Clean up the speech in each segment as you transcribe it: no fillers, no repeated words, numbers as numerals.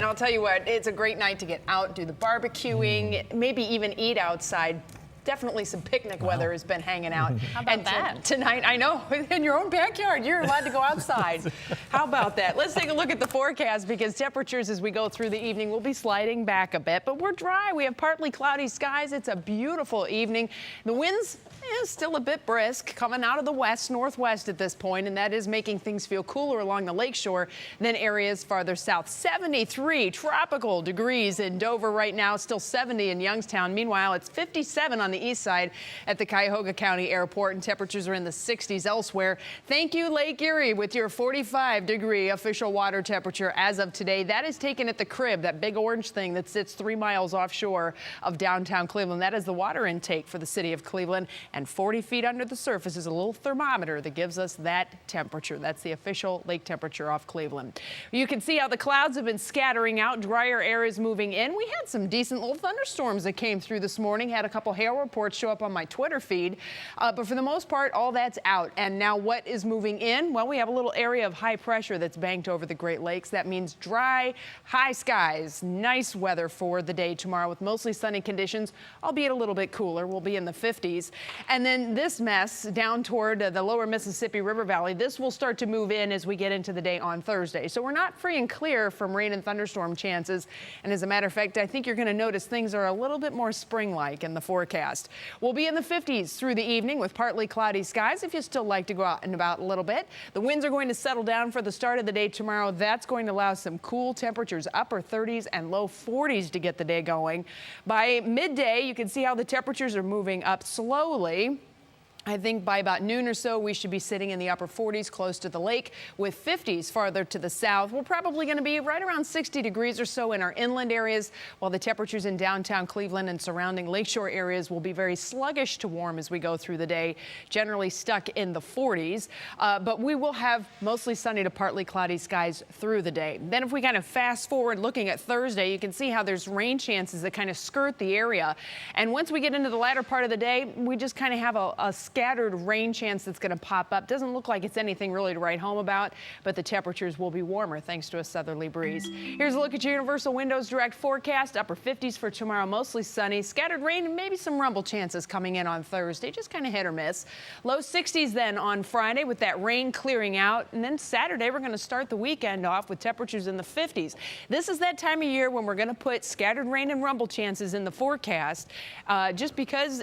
And I'll tell you what, it's a great night to get out, do the barbecuing, maybe even eat outside. Definitely some picnic weather has been hanging out. How about that? Tonight, I know, in your own backyard, you're allowed to go outside. How about that? Let's take a look at the forecast because temperatures as we go through the evening will be sliding back a bit, but we're dry. We have partly cloudy skies. It's a beautiful evening. The winds still a bit brisk coming out of the west, northwest at this point, and that is making things feel cooler along the lakeshore than areas farther south. 73 tropical degrees in Dover right now, still 70 in Youngstown. Meanwhile, it's 57 on the east side at the Cuyahoga County Airport, and temperatures are in the 60s elsewhere. Thank you, Lake Erie, with your 45-degree official water temperature as of today. That is taken at the Crib, that big orange thing that sits 3 miles offshore of downtown Cleveland. That is the water intake for the city of Cleveland, and 40 feet under the surface is a little thermometer that gives us that temperature. That's the official lake temperature off Cleveland. You can see how the clouds have been scattering out, drier areas moving in. We had some decent little thunderstorms that came through this morning, had a couple hail reports show up on my Twitter feed, but for the most part, all that's out. And now what is moving in? Well, we have a little area of high pressure that's banked over the Great Lakes. That means dry, high skies, nice weather for the day tomorrow with mostly sunny conditions, albeit a little bit cooler. We'll be in the 50s. And then this mess down toward the lower Mississippi River Valley, this will start to move in as we get into the day on Thursday. So we're not free and clear from rain and thunderstorm chances. And as a matter of fact, I think you're going to notice things are a little bit more spring-like in the forecast. We'll be in the 50s through the evening with partly cloudy skies if you still like to go out and about a little bit. The winds are going to settle down for the start of the day tomorrow. That's going to allow some cool temperatures, upper 30s and low 40s to get the day going. By midday, you can see how the temperatures are moving up slowly. I think by about noon or so, we should be sitting in the upper 40s close to the lake with 50s farther to the south. We're probably going to be right around 60 degrees or so in our inland areas, while the temperatures in downtown Cleveland and surrounding lakeshore areas will be very sluggish to warm as we go through the day, generally stuck in the 40s. But we will have mostly sunny to partly cloudy skies through the day. Then if we kind of fast forward looking at Thursday, you can see how there's rain chances that kind of skirt the area. And once we get into the latter part of the day, we just kind of have a scattered rain chance that's going to pop up. Doesn't look like it's anything really to write home about, but the temperatures will be warmer thanks to a southerly breeze. Here's a look at your Universal Windows Direct forecast. Upper 50s for tomorrow, mostly sunny. Scattered rain and maybe some rumble chances coming in on Thursday, just kind of hit or miss. Low 60s then on Friday with that rain clearing out. And then Saturday, we're going to start the weekend off with temperatures in the 50s. This is that time of year when we're going to put scattered rain and rumble chances in the forecast, just because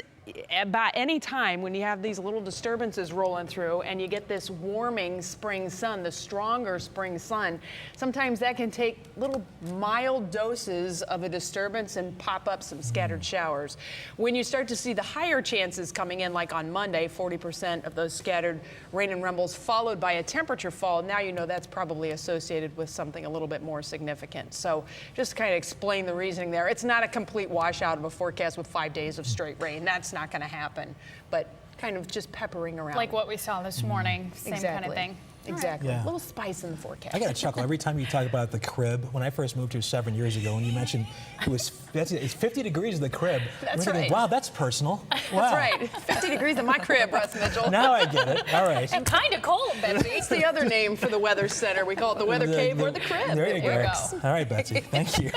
about any time when you have these little disturbances rolling through and you get this warming spring sun, the stronger spring sun, sometimes that can take little mild doses of a disturbance and pop up some scattered showers. When you start to see the higher chances coming in, like on Monday, 40% of those scattered rain and rumbles followed by a temperature fall, now you know that's probably associated with something a little bit more significant. So just to kind of explain the reasoning there, it's not a complete washout of a forecast with 5 days of straight rain. That's not going to happen, but kind of just peppering around. Like what we saw this morning, same exactly. kind of thing. Exactly. Yeah. A little spice in the forecast. I got to chuckle every time you talk about the Crib. When I first moved here 7 years ago, and you mentioned it's 50 degrees in the Crib. That's thinking, right. wow, that's personal. Wow. That's right. 50 degrees in my crib, Russ Mitchell. Now I get it. All right. And kind of cold, Betsy. It's the other name for the weather center. We call it the weather cave or the crib. There you go. It works. All right, Betsy. Thank you.